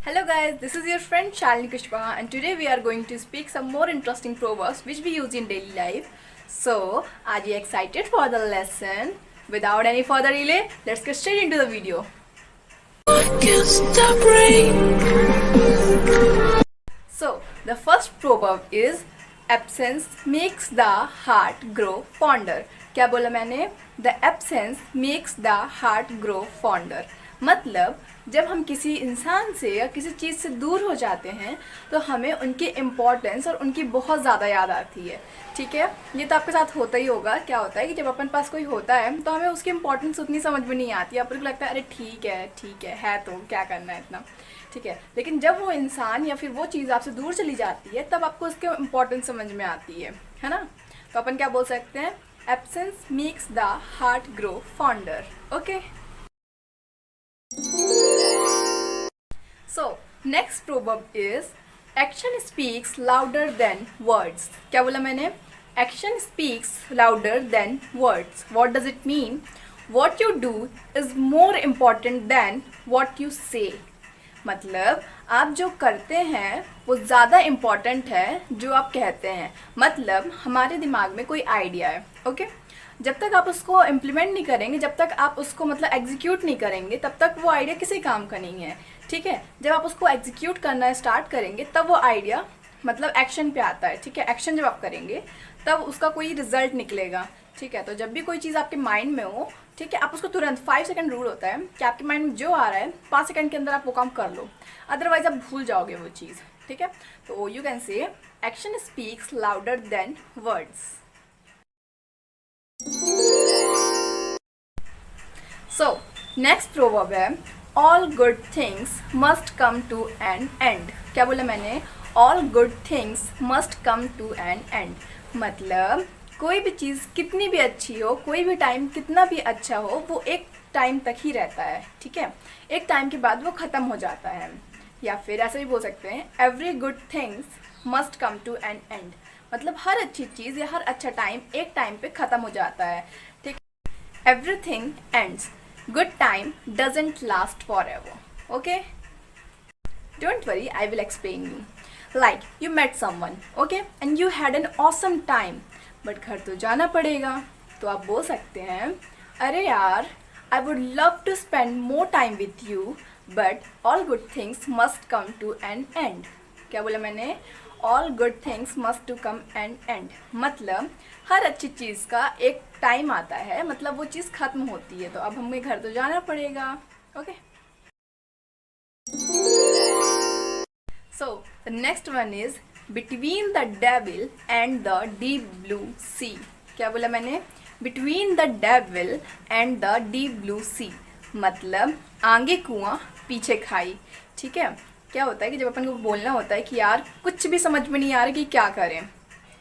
Hello guys, this is your friend Shalini Kushwaha and today we are going to speak some more interesting proverbs which we use in daily life. So, are you excited for the lesson? Without any further delay, let's get straight into the video. So, the first proverb is absence makes the heart grow fonder. क्या बोला मैंने? The absence makes the heart grow fonder. मतलब जब हम किसी इंसान से या किसी चीज़ से दूर हो जाते हैं तो हमें उनकी इम्पोर्टेंस और उनकी बहुत ज़्यादा याद आती है. ठीक है, ये तो आपके साथ होता ही होगा. क्या होता है कि जब अपन पास कोई होता है तो हमें उसकी इम्पोर्टेंस उतनी समझ में नहीं आती. अपन को लगता है अरे ठीक है तो क्या करना है इतना. ठीक है, लेकिन जब वो इंसान या फिर वो चीज़ आपसे दूर चली जाती है तब आपको उसके इम्पोर्टेंस समझ में आती है ना. तो अपन क्या बोल सकते हैं? Absence makes the heart grow fonder. Okay. So, next proverb is action speaks louder than words. क्या बोला मैंने? Action speaks louder than words. What does it mean? What you do is more important than what you say. मतलब आप जो करते हैं वो ज़्यादा इम्पॉर्टेंट है जो आप कहते हैं. मतलब हमारे दिमाग में कोई आइडिया है, ओके जब तक आप उसको इम्प्लीमेंट नहीं करेंगे, जब तक आप उसको मतलब एग्जीक्यूट नहीं करेंगे, तब तक वो आइडिया किसी काम का नहीं है. ठीक है, जब आप उसको एग्जीक्यूट करना स्टार्ट करेंगे तब वो आइडिया मतलब एक्शन पे आता है. ठीक है, एक्शन जब आप करेंगे तब उसका कोई रिजल्ट निकलेगा. ठीक है, तो जब भी कोई चीज़ आपके माइंड में हो, ठीक है, आप उसको तुरंत 5 सेकंड रूल होता है कि आपके माइंड में जो आ रहा है 5 सेकंड के अंदर आप वो काम कर लो, अदरवाइज आप भूल जाओगे वो चीज़. ठीक है, तो you can say action speaks louder than words. So, next proverb है all good things must come to an end. क्या बोला मैंने? all good things must come to an end. मतलब कोई भी चीज़ कितनी भी अच्छी हो, कोई भी टाइम कितना भी अच्छा हो, वो एक टाइम तक ही रहता है. ठीक है, एक टाइम के बाद वो ख़त्म हो जाता है. या फिर ऐसे भी बोल सकते हैं every good things must come to an end. मतलब हर अच्छी चीज़ या हर अच्छा टाइम एक टाइम पे ख़त्म हो जाता है. ठीक, everything ends, good time doesn't last for ever. Okay, don't worry, I will explain you. Like you met someone, okay, and you had an awesome time, but घर तो जाना पड़ेगा. तो आप बोल सकते हैं अरे यार, I would love to spend more time with you, but all good things must come to an end. क्या बोला मैंने? All good things must to come end end. मतलब हर अच्छी चीज़ का एक टाइम आता है, मतलब वो चीज़ ख़त्म होती है. तो अब हमें घर तो जाना पड़ेगा. Okay, so the next one is between the devil and the deep blue sea. क्या बोला मैंने? Between the devil and the deep blue sea. मतलब आगे कुआं पीछे खाई. ठीक है, क्या होता है कि जब अपन को बोलना होता है कि यार कुछ भी समझ में नहीं आ रहा कि क्या करें.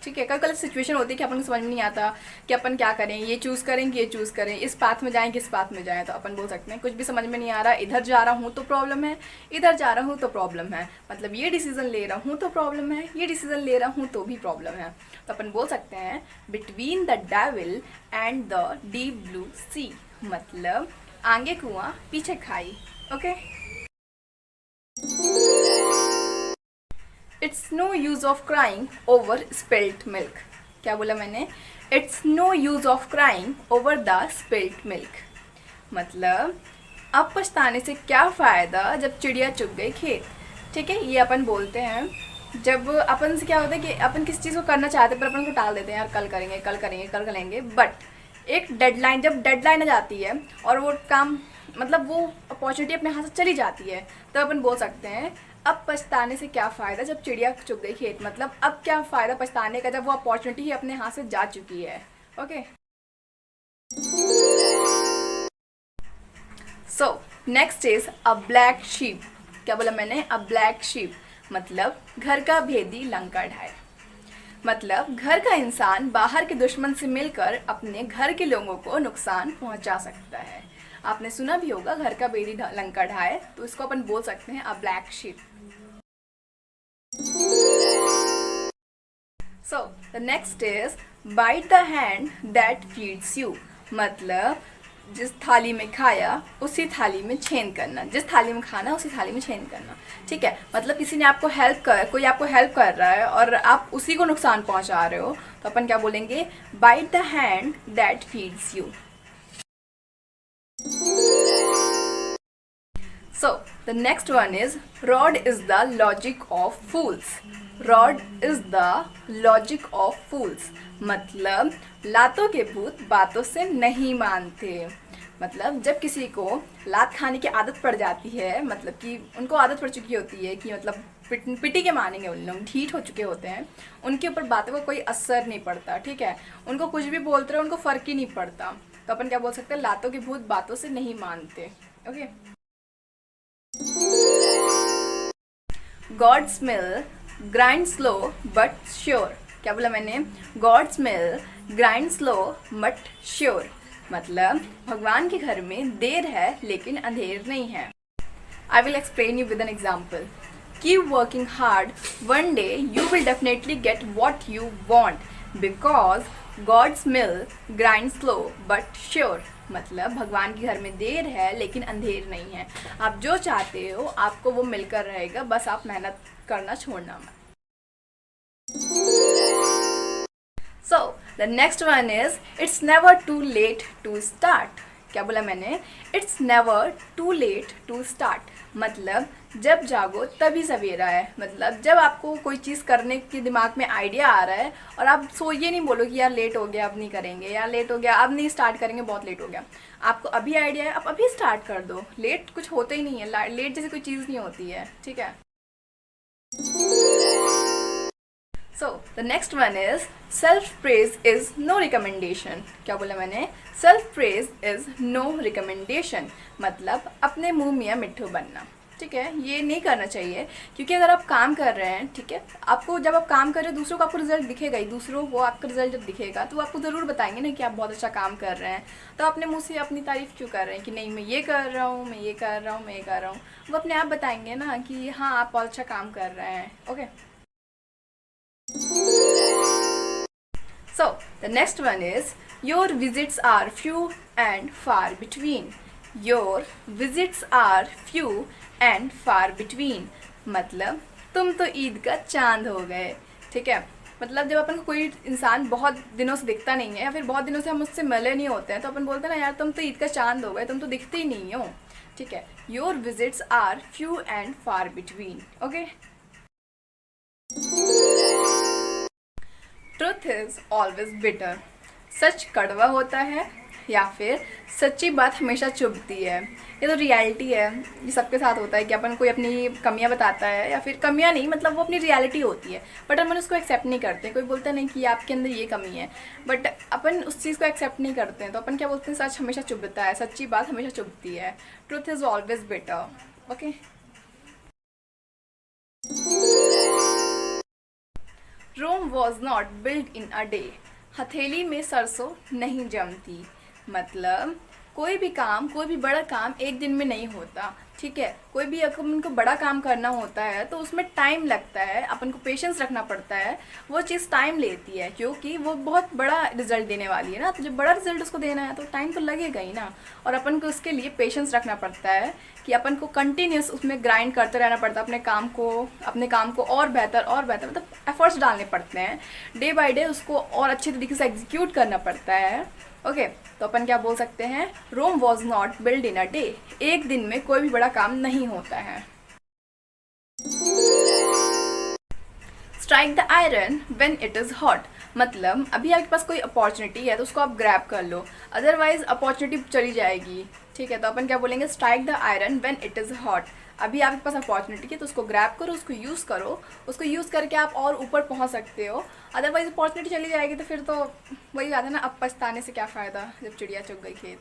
ठीक है, कल कल सिचुएशन होती है कि अपन को समझ में नहीं आता कि अपन क्या करें, ये चूज़ करें कि ये चूज़ करें, इस पाथ में जाएं कि इस पाथ में जाएं. तो अपन बोल सकते हैं कुछ भी समझ में नहीं आ रहा, इधर जा रहा हूँ तो प्रॉब्लम है, इधर जा रहा हूँ तो प्रॉब्लम है. मतलब ये डिसीज़न ले रहा हूँ तो प्रॉब्लम है, ये डिसीज़न ले रहा हूँ तो भी प्रॉब्लम है. तो अपन बोल सकते हैं between the devil and the deep blue sea. मतलब आगे कुआं पीछे खाई. Okay, It's no use of crying over spilt milk. क्या बोला मैंने? It's no use of crying over the spilt milk. मतलब अब पछताने से क्या फ़ायदा जब चिड़िया चुग गई खेत. ठीक है, ये अपन बोलते हैं जब अपन से क्या होता है कि अपन किसी चीज़ को करना चाहते हैं पर अपन को टाल देते हैं, यार कल करेंगे कल करेंगे कल करेंगे. बट एक डेडलाइन, जब डेडलाइन आ जाती है और वो काम मतलब वो अपॉर्चुनिटी अपने हाथ से चली जाती है, तो अपन बोल सकते हैं अब पछताने से क्या फ़ायदा जब चिड़िया चुग गई खेत. मतलब अब क्या फ़ायदा पछताने का जब वो अपॉर्चुनिटी ही अपने हाथ से जा चुकी है. Okay, so next is a black sheep. क्या बोला मैंने? अ ब्लैक शीप. मतलब घर का भेदी लंका ढाए. मतलब घर का इंसान बाहर के दुश्मन से मिलकर अपने घर के लोगों को नुकसान पहुंचा सकता है. आपने सुना भी होगा घर का भेदी लंका ढाए, तो इसको अपन बोल सकते हैं अ black sheep. So, the next is bite the hand that feeds you. मतलब जिस थाली में खाया उसी थाली में छेद करना, जिस थाली में खाना उसी थाली में छेद करना। ठीक है, मतलब किसी ने आपको कोई आपको हेल्प कर रहा है और आप उसी को नुकसान पहुंचा रहे हो, तो अपन क्या बोलेंगे, bite the hand that feeds you. So the next one is rod is the logic of fools. Rod is the logic of fools. मतलब लातों के भूत बातों से नहीं मानते। मतलब जब किसी को लात खाने की आदत पड़ जाती है, मतलब कि उनको आदत पड़ चुकी होती है कि मतलब पिटी के मानेंगे, उन लोग ढीठ हो चुके होते हैं, उनके ऊपर बातों का कोई असर नहीं पड़ता। ठीक है, उनको कुछ भी बोलते रहे उनको फ़र्क ही नहीं पड़ता, तो अपन क्या बोल सकते हैं, लातों के भूत बातों से नहीं मानते। Okay, God's mill grind slow but sure। क्या बोला मैंने, God's mill grind slow but sure, मतलब भगवान के घर में देर है लेकिन अंधेर नहीं है। I will explain you with an example. Keep working hard, one day you will definitely get what you want because God's mill grinds slow but sure। मतलब भगवान के घर में देर है लेकिन अंधेर नहीं है, आप जो चाहते हो आपको वो मिलकर रहेगा, बस आप मेहनत करना छोड़ना मत। So the next one is it's never too late to start। क्या बोला मैंने, it's never too late to start, मतलब जब जागो तभी सवेरा है। मतलब जब आपको कोई चीज़ करने के दिमाग में आइडिया आ रहा है और आप ये नहीं बोलो कि यार लेट हो गया अब नहीं करेंगे, यार लेट हो गया अब नहीं स्टार्ट करेंगे, बहुत लेट हो गया। आपको अभी आइडिया है, आप अभी स्टार्ट कर दो, लेट कुछ होता ही नहीं है, लेट जैसी कोई चीज़ नहीं होती है। ठीक है, so the next one is self praise is no recommendation. क्या बोला मैंने, self praise is no recommendation, मतलब अपने मुंह मियाँ मिट्ठू बनना। ठीक है, ये नहीं करना चाहिए, क्योंकि अगर आप काम कर रहे हैं, ठीक है, आपको जब आप काम कर रहे हो दूसरों को आपको रिजल्ट दिखेगा ही, दूसरों को आपका रिजल्ट जब दिखेगा तो आपको ज़रूर बताएंगे ना कि आप बहुत अच्छा काम कर रहे हैं, तो अपने मुंह से अपनी तारीफ़ क्यों कर रहे हैं कि नहीं मैं ये कर रहा हूँ, मैं ये कर रहा हूँ, मैं ये कर रहा हूँ, वो अपने आप बताएंगे ना कि हाँ आप बहुत अच्छा काम कर रहे हैं। Okay, so the next one is your visits are few and far between। your visits are few and far between, मतलब तुम तो ईद का चांद हो गए। ठीक है, मतलब जब अपन को कोई इंसान बहुत दिनों से दिखता नहीं है या फिर बहुत दिनों से हम उससे मिले नहीं होते हैं, तो अपन बोलते हैं ना यार तुम तो ईद का चांद हो गए, तुम तो दिखते ही नहीं हो। ठीक है, your visits are few and far between. Okay, truth is always bitter. सच कड़वा होता है या फिर सच्ची बात हमेशा चुभती है। ये तो रियलिटी है, ये सबके साथ होता है कि अपन कोई अपनी कमियां बताता है, या फिर कमियां नहीं मतलब वो अपनी रियलिटी होती है, बट अपन उसको एक्सेप्ट नहीं करते। कोई बोलता नहीं कि आपके अंदर ये कमी है, बट अपन उस चीज़ को एक्सेप्ट नहीं करते हैं, तो अपन क्या बोलते हैं, सच हमेशा चुभता है, सच्ची बात हमेशा चुभती है। Truth is always better. Okay, Rome was not build in a day. हथेली में सरसों नहीं जमती, मतलब कोई भी काम, कोई भी बड़ा काम एक दिन में नहीं होता। ठीक है, कोई भी अपन को बड़ा काम करना होता है तो उसमें टाइम लगता है, अपन को पेशेंस रखना पड़ता है, वो चीज़ टाइम लेती है क्योंकि वो बहुत बड़ा रिजल्ट देने वाली है ना, तो जब बड़ा रिजल्ट उसको देना है तो टाइम तो लगेगा ही ना, और अपन को उसके लिए पेशेंस रखना पड़ता है कि अपन को कंटिन्यूस उसमें ग्राइंड करते रहना पड़ता है, अपने काम को और बेहतर मतलब एफर्ट्स डालने पड़ते हैं, डे बाय डे उसको और अच्छे तरीके से एग्जीक्यूट करना पड़ता है। ओके, तो अपन क्या बोल सकते हैं, Rome was not build in a day. एक दिन में कोई भी बड़ा काम नहीं होता है। Strike the iron when it is hot, मतलब अभी आपके पास कोई अपॉर्चुनिटी है तो उसको आप ग्रैब कर लो, अदरवाइज अपॉर्चुनिटी चली जाएगी। ठीक है, तो अपन क्या बोलेंगे, strike the iron when it is hot. अभी आपके पास अपॉर्चुनिटी है तो उसको ग्रैब करो, उसको यूज़ करो, उसको यूज़ करके आप और ऊपर पहुंच सकते हो, अदरवाइज अपॉर्चुनिटी चली जाएगी तो फिर तो वही बात है ना, अब पछताने से क्या फ़ायदा जब चिड़िया चुग गई खेत।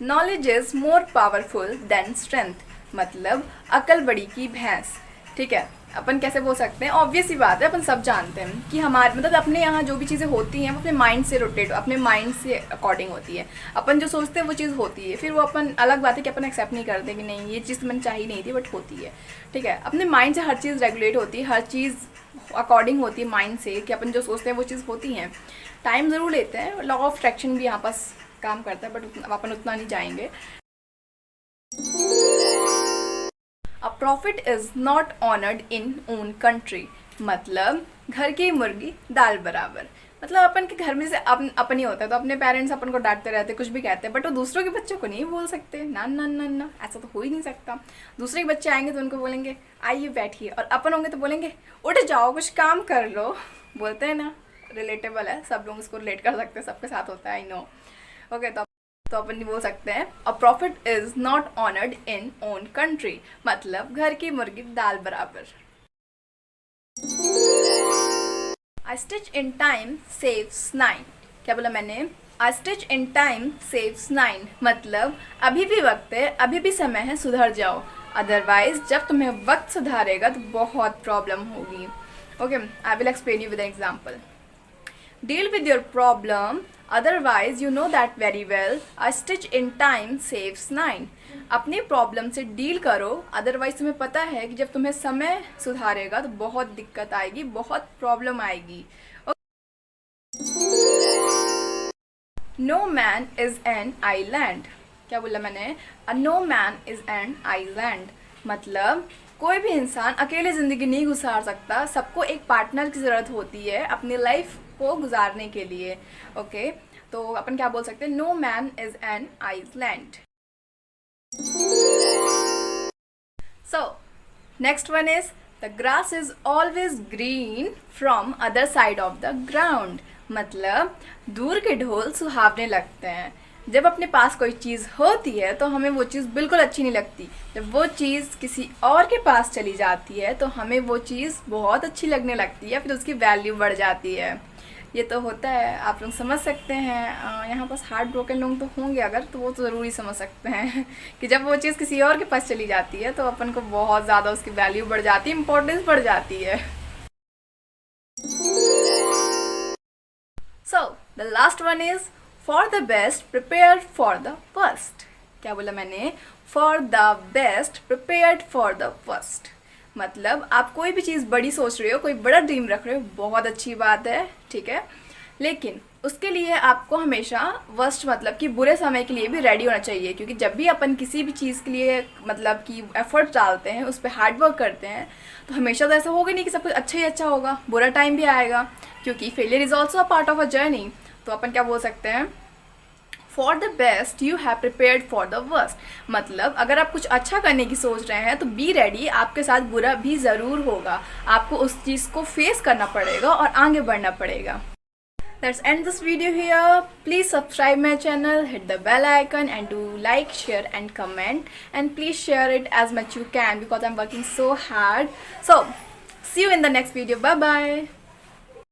Knowledge is more powerful than strength, मतलब अकल बड़ी की भैंस। ठीक है, अपन कैसे बोल सकते हैं, ऑब्वियस ही बात है, अपन सब जानते हैं कि हमारे मतलब अपने यहाँ जो भी चीज़ें होती हैं वो अपने माइंड से रोटेट, अपने माइंड से अकॉर्डिंग होती है। अपन जो सोचते हैं वो चीज़ होती है, फिर वो अपन अलग बात है कि अपन एक्सेप्ट नहीं करते कि नहीं ये चीज़ तो मैंने चाहिए नहीं थी बट होती है, ठीक है। अपने माइंड से हर चीज़ रेगुलेट होती है, हर चीज़ अकॉर्डिंग होती है माइंड से, कि अपन जो सोचते हैं वो चीज़ होती हैं। टाइम ज़रूर लेते हैं, लॉ ऑफ अट्रैक्शन भी यहाँ पास काम करता है, बट अपन उतना नहीं जाएंगे। A prophet is not honoured in own country, मतलब घर की मुर्गी दाल बराबर। मतलब अपन के घर में से अपन ही होता है, तो अपने पेरेंट्स अपन को डांटते रहते, कुछ भी कहते हैं, बट वो दूसरों के बच्चों को नहीं बोल सकते। ना ना ना ना, ऐसा तो हो ही नहीं सकता। दूसरे के बच्चे आएंगे तो उनको बोलेंगे आइए बैठिए, और अपन होंगे तो बोलेंगे उठ जाओ कुछ काम कर लो। बोलते हैं ना, रिलेटेबल है, सब लोग इसको रिलेट कर सकते हैं, सबके साथ होता है, आई नो। ओके, तो अपन बोल सकते हैं a prophet is not honoured in own country, मतलब घर की मुर्गी दाल बराबर। A stitch in time saves 9, क्या बोला मैंने? A stitch in time saves 9, मतलब अभी भी वक्त है, अभी भी समय है, सुधर जाओ, अदरवाइज जब तुम्हें वक्त सुधारेगा तो बहुत प्रॉब्लम होगी। Okay, I will explain you with an example. Deal with your problem, otherwise you know that very well. A stitch in time saves 9. अपनी प्रॉब्लम से डील करो, अदरवाइज तुम्हें पता है कि जब तुम्हें समय सुधारेगा तो बहुत दिक्कत आएगी, बहुत प्रॉब्लम आएगी। No man is an island, क्या बोला मैंने? No man is an island, मतलब कोई भी इंसान अकेले ज़िंदगी नहीं गुजार सकता, सबको एक पार्टनर की ज़रूरत होती है अपनी लाइफ को गुजारने के लिए। ओके, तो अपन क्या बोल सकते हैं? No man is an island. So next one is the grass is always green from other side of the ground, मतलब दूर के ढोल सुहावने लगते हैं। जब अपने पास कोई चीज़ होती है तो हमें वो चीज़ बिल्कुल अच्छी नहीं लगती, जब वो चीज़ किसी और के पास चली जाती है तो हमें वो चीज़ बहुत अच्छी लगने लगती है, फिर उसकी वैल्यू बढ़ जाती है। ये तो होता है, आप लोग समझ सकते हैं। यहाँ पास हार्ट ब्रोकन लोग तो होंगे अगर, तो वो तो ज़रूर ही समझ सकते हैं कि जब वो चीज़ किसी और के पास चली जाती है तो अपन को बहुत ज़्यादा उसकी वैल्यू बढ़ जाती है, इम्पोर्टेंस बढ़ जाती है। So the last one is for the best prepare for the worst, क्या बोला मैंने? For the best prepared for the worst, मतलब आप कोई भी चीज़ बड़ी सोच रहे हो, कोई बड़ा ड्रीम रख रहे हो, बहुत अच्छी बात है, ठीक है, लेकिन उसके लिए आपको हमेशा वर्स्ट मतलब कि बुरे समय के लिए भी रेडी होना चाहिए, क्योंकि जब भी अपन किसी भी चीज़ के लिए मतलब कि एफर्ट डालते हैं, उस पर हार्ड वर्क करते हैं, तो हमेशा तो ऐसा होगा नहीं कि सब कुछ अच्छा ही अच्छा होगा, बुरा टाइम भी आएगा, क्योंकि failure is also a part of a journey. तो अपन क्या बोल सकते हैं? For the best you have prepared for the worst, मतलब अगर आप कुछ अच्छा करने की सोच रहे हैं तो बी रेडी, आपके साथ बुरा भी ज़रूर होगा, आपको उस चीज़ को फेस करना पड़ेगा और आगे बढ़ना पड़ेगा। Let's end this video here. Please subscribe my channel, hit the bell icon and do like, share and comment, and please share it as much you can because I'm working so hard. So see you in the next video. Bye bye.